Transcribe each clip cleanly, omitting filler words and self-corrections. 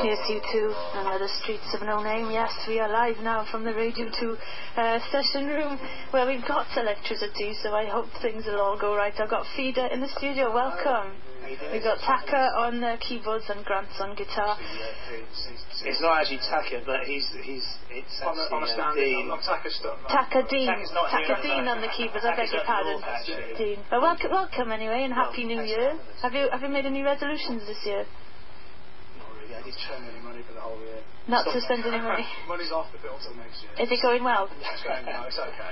Yes, you too, and the streets of no name. Yes, we are live now from the Radio 2 session room where we've got electricity, so I hope things will all go right. I've got Feeder in the studio. Welcome. We've got Taka on keyboards and Grant's on guitar. It's not actually Taka, but it's on a stand. Dean. Not Taka stuff. Taka Dean. Not Taka Dean on the keyboards. I beg your pardon. Dean. Well, welcome anyway, and Happy New Year. Have you made any resolutions this year? I didn't spend any money for the whole year. Not to spend any money? Money's off the bill till next year. Is it going well? It's going well. It's okay.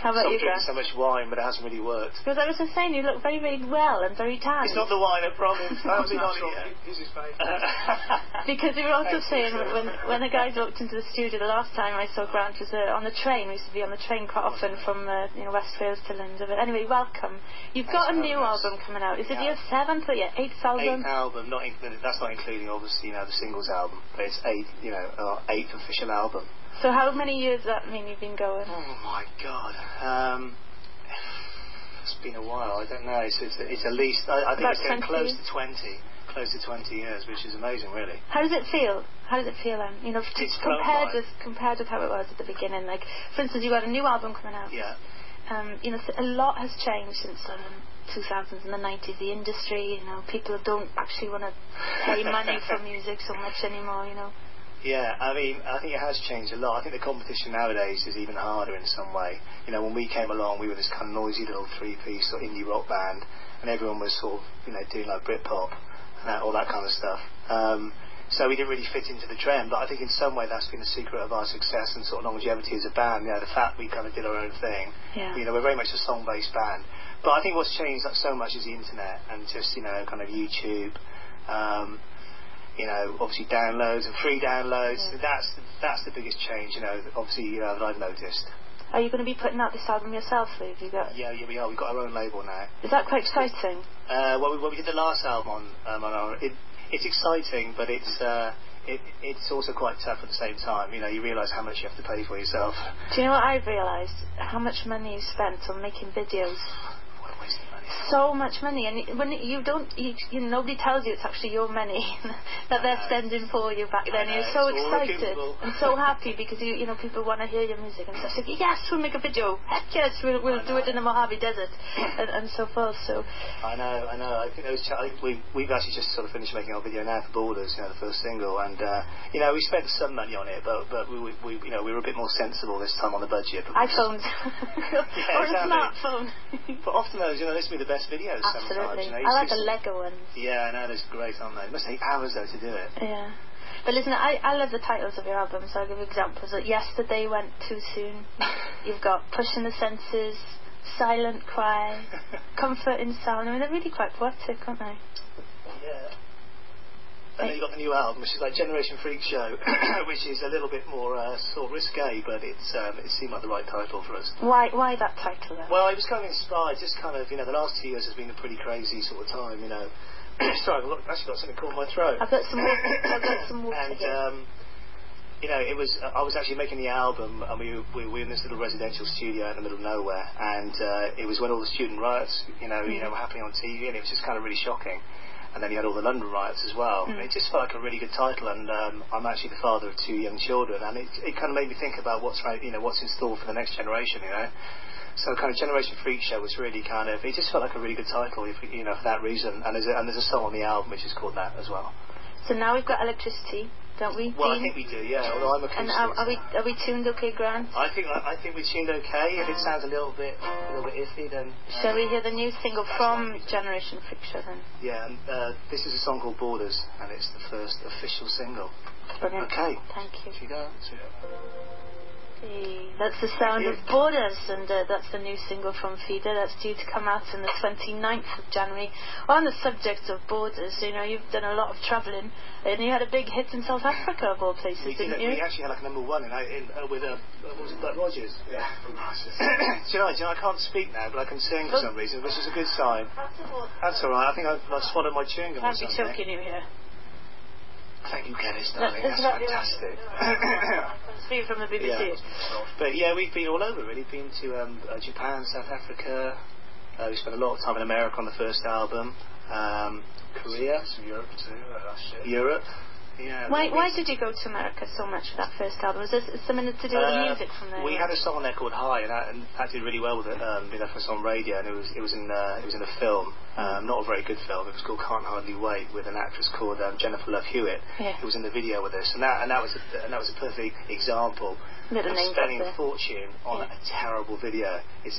How about you, Grant? So much wine, but it hasn't really worked. Because I was just saying, you look very, very well and very tanned. It's not the wine, I promise. I haven't been on it yet. He's his favourite. Because we were also saying, when the guys walked into the studio the last time I saw Grant was on the train. We used to be on the train quite often from West Wales to London. But anyway, welcome. You've got a new album coming out. Is it your 7th or your 8th album? 8th album. That's not including, obviously, the singles album. But it's 8th, 8th official album. So how many years does that mean you've been going? Oh my God. It's been a while. I don't know. It's at least, I think it's getting close to 20 years, which is amazing, really. How does it feel? How does it feel then? It's compared with how it was at the beginning. Like, for instance, you got a new album coming out. Yeah. A lot has changed since 2000s and the 90s. The industry, people don't actually want to pay money for music so much anymore. Yeah, I think it has changed a lot. I think the competition nowadays is even harder in some way. When we came along, we were this kind of noisy little three-piece sort of indie rock band, and everyone was sort of, doing like Britpop and all that kind of stuff. So we didn't really fit into the trend, but I think in some way that's been the secret of our success and sort of longevity as a band. The fact we kind of did our own thing. Yeah. We're very much a song-based band. But I think what's changed so much is the internet and just, kind of YouTube. Obviously downloads and free downloads. Yeah. That's the biggest change, obviously, that I've noticed. Are you going to be putting out this album yourself, Lou? Yeah, we are. We've got our own label now. Is that quite exciting? Well, we did the last album on our... It's exciting, but it's also quite tough at the same time. You realise how much you have to pay for yourself. Do you know what I've realised? How much money you spent on making videos. So much money, and when nobody tells you it's actually your money that they're spending for you back then. You're so excited and so happy because people want to hear your music and stuff. So yes, we'll make a video. Heck yes, we'll do it in the Mojave Desert and so forth. So I know. I think we've actually just sort of finished making our video now for Borders, the first single, and we spent some money on it, but we were a bit more sensible this time on the budget. iPhones or a smartphone. But often those, this will be the best videos. Absolutely. Sometimes. I like the Lego ones. Yeah, I know, they're great, aren't they? It must take hours though to do it. Yeah. But listen, I love the titles of your albums, so I'll give examples. Yesterday Went Too Soon. You've got Pushing the Senses, Silent Cry, Comfort in Sound. They're really quite poetic, aren't they? Yeah. And then you've got the new album, which is like Generation Freak Show, which is a little bit more sort of risque, but it seemed like the right title for us. Why that title then? Well, I was kind of inspired, just kind of, the last 2 years has been a pretty crazy sort of time, Sorry, I've actually got something caught in my throat. I've got some water. And, I was actually making the album, and we were in this little residential studio in the middle of nowhere, and it was when all the student riots, were happening on TV, and it was just kind of really shocking. And then you had all the London riots as well. It just felt like a really good title, and I'm actually the father of 2 young children, and it kind of made me think about what's in store for the next generation, So kind of Generation Freak Show was really kind of, it just felt like a really good title, for that reason. And there's a song on the album which is called that as well. So now we've got electricity, don't we? Well, I think we do, yeah. Although I'm acoustic. And are we tuned okay, Grant? I think we're tuned okay. If it sounds a little bit iffy, then. Shall we hear the new single from Generation Freak Show then? Yeah, and this is a song called Borders, and it's the first official single. Brilliant. Okay. Thank you. Here you go. That's the sound of Borders, and that's the new single from Feeder. That's due to come out on the 29th of January. On the subject of borders, you've done a lot of travelling, and you had a big hit in South Africa, of all places, didn't you? We actually had like a #1 with what was it, Bud Rogers? Yeah, from Rogers. Do you know, I can't speak now, but I can sing for some reason, which is a good sign. That's all right. I think I've swallowed my chewing gum. Can't be choking you here. Thank you, Dennis, darling. That's fantastic. Speaking from the BBC. Yeah. But yeah, we've been all over, really. Been to Japan, South Africa. We spent a lot of time in America on the first album. Korea. Some Europe too, last year. Europe. Yeah. Why did you go to America so much for that first album? Was this something to do with the music from there? We had a song on there called High, and that did really well with it. For us on radio, and it was in a film, not a very good film. It was called Can't Hardly Wait, with an actress called Jennifer Love Hewitt, who was in the video with us, and that was a perfect example of spending a fortune on a terrible video. It's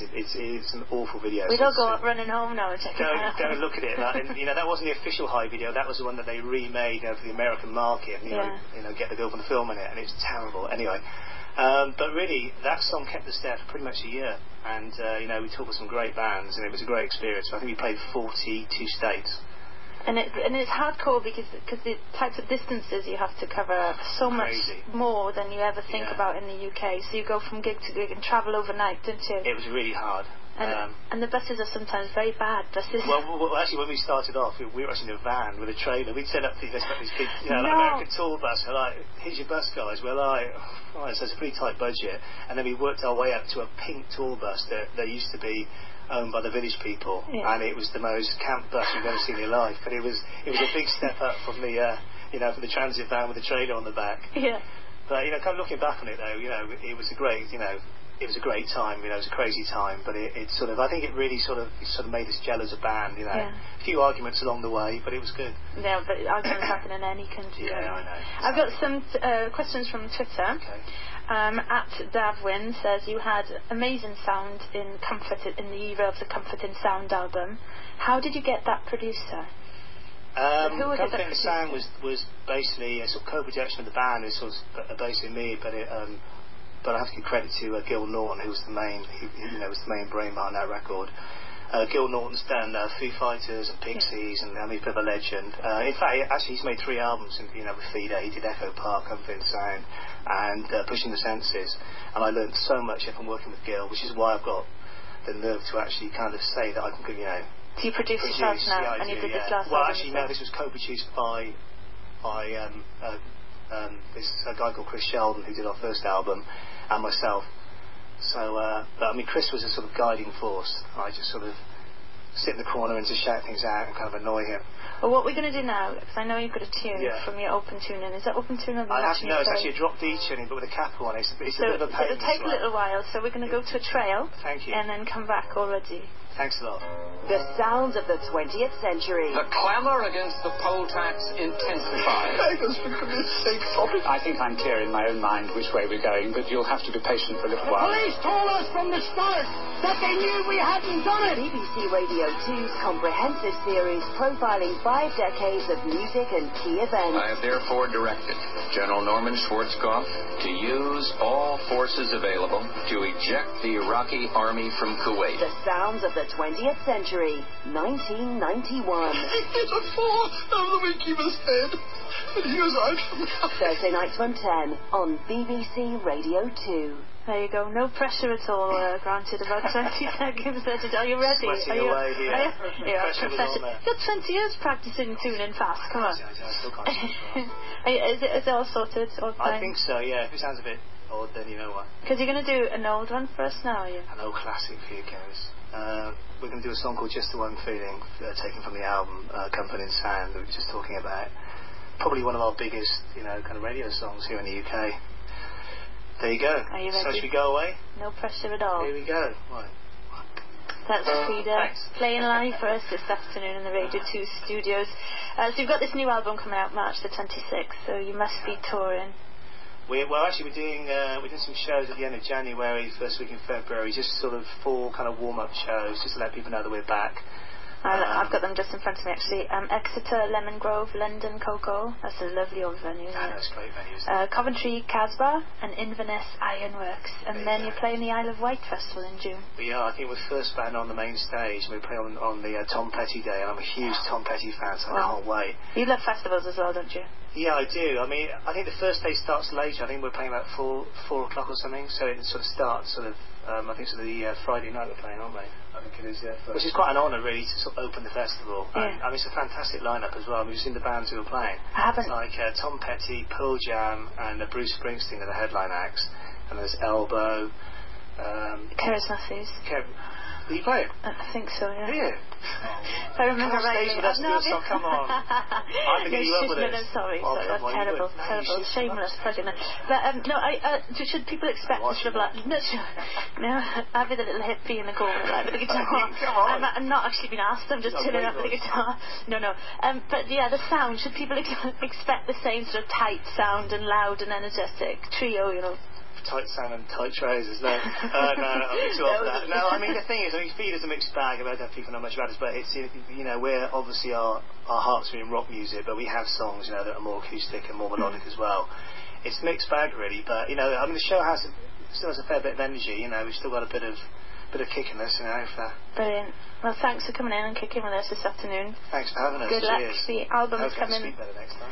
an awful video. We'd all go up running home now and check it out. Go and look at it. And, that wasn't the official High video. That was the one that they remade for the American market. And, get the girl from the film in it, and it's terrible. Anyway, but really, that song kept us there for pretty much a year. And we toured with some great bands, and it was a great experience. I think we played 42 states. And it's hardcore because the types of distances you have to cover are so much more than you ever think about in the UK. So you go from gig to gig and travel overnight, don't you? It was really hard. And the buses are sometimes very bad buses. Well, actually, when we started off, we were actually in a van with a trailer. We'd set up these big, American tour bus. We're like, here's your bus, guys. We're like, so it's a pretty tight budget. And then we worked our way up to a pink tour bus that used to be owned by the village people, and it was the most camp bus you've ever seen in your life. But it was a big step up from the from the transit van with the trailer on the back. Yeah. But kind of looking back on it though, it was a great it was a great time. It was a crazy time, but it sort of, I think it really sort of made us gel as a band. A few arguments along the way, but it was good. Yeah, but arguments happen in any country. Yeah, I know. I've got some questions from Twitter. Okay. At Davwin says you had amazing sound in the era of the Comfort in Sound album. How did you get that producer? Comfort in Sound was basically a sort of co-production of the band. It was basically me, but I have to give credit to Gil Norton, who was the main brain behind that record. Gil Norton's done Foo Fighters and Pixies, and he's a bit of a legend. In fact, actually, he's made 3 albums with Feeder. He did Echo Park, Comfort in Sound, and Pushing the Senses. And I learned so much from working with Gil, which is why I've got the nerve to actually kind of say that I can, Do you produce yourself now? And you did this last album? Well, actually, no. This was co-produced by this guy called Chris Sheldon, who did our first album, and myself. So, but Chris was a sort of guiding force. I just sort of sit in the corner and just shout things out and kind of annoy him. Well, what we're going to do now, because I know you've got a tune from your open tuning. Is that open tune or the No, it's actually a drop D tuning, but with a capo on it. It's a bit of a pain. It'll take a little while, so we're going to go to a trail. Thank you. And then come back already. Thanks a lot. The sounds of the 20th century. The clamour against the poll tax intensifies. For goodness sake, stop it. I think I'm clear in my own mind which way we're going, but you'll have to be patient for a little while. Police told us from the start that they knew we hadn't done it. BBC Radio 2's comprehensive series profiling 5 decades of music and key events. I have therefore directed General Norman Schwarzkopf to use all forces available to eject the Iraqi army from Kuwait. The sounds of the 20th century, 1991. It's a fall of the week he was dead, and he was out from Thursday nights from 10 on BBC Radio 2. There you go. No pressure at all, granted. About 20 seconds. Are you ready? Sweating away here. You've got 20 years practicing tuning fast. Come on. I still can't Is it all sorted? All fine? I think so, yeah. If it sounds a bit odd, then you know why. Because you're going to do an old one for us now, are you? An old classic for you guys. We're going to do a song called Just the One Feeling, taken from the album Comfort in Sound that we were just talking about. Probably one of our biggest, kind of radio songs here in the UK. There you go. Are you ready? So should we go away? No pressure at all. Here we go. Right. That's Peter playing live for us this afternoon in the Radio 2 studios. So you've got this new album coming out March the 26th, so you must be touring. We're doing some shows at the end of January, first week in February, just sort of 4 kind of warm-up shows, just to let people know that we're back. I've got them just in front of me actually. Exeter, Lemon Grove, London, Coco. That's a lovely old venue, isn't it? That's great venues. Coventry, Casbah, and Inverness Ironworks. And then you're playing the Isle of Wight Festival in June. We are. I think we're first band on the main stage. We play on the Tom Petty Day, and I'm a huge Tom Petty fan, so I can't wait. You love festivals as well, don't you? Yeah, I do. I mean, I think the first day starts later. I think we're playing about 4 o'clock or something, so it sort of starts I think it's the Friday night we're playing, aren't we? I think it is, yeah. Which is quite an honour, really, to sort of open the festival. Yeah. And, it's a fantastic lineup as well. We've seen the bands who are playing. I haven't. It's like Tom Petty, Pearl Jam, and Bruce Springsteen are the headline acts. And there's Elbow. Cerys Matthews. Did you play it? I think so, yeah. Yeah. If I remember Come on rightly. stage with us, do a song, come on. I'm going to get you up with this. No, sorry, Oh, that's come on, terrible, no, terrible, shameless plug-in. But, no, should people expect this sort of like, no, I'd be the little hippie in the corner, like, with the guitar. Come on. I'm not actually being asked, I'm just turning up with the guitar. No. But yeah, the sound, should people expect the same sort of tight sound and loud and energetic trio, you know? Tight sound and tight trousers, no. No, I'm too old for that. No, I mean, the thing is, Feed is a mixed bag. I don't people know much about us, but it's, you know, we're obviously our hearts are in rock music, but we have songs, you know, that are more acoustic and more melodic as well. It's a mixed bag, really, but, you know, I mean, the show still has a fair bit of energy, you know, we've still got a bit of kick in us, you know. Brilliant. Well, thanks for coming in and kicking with us this afternoon. Thanks for having us. Good luck. The album's coming. Speak better next time.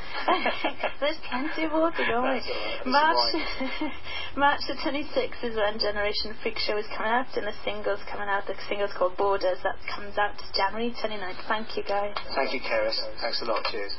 There's plenty of water, don't we? March the 26th is when Generation Freak Show is coming out, and the single's coming out. The single's called Borders. That comes out January 29th. Thank you, guys. Thank you, Cerys. Thanks a lot. Cheers.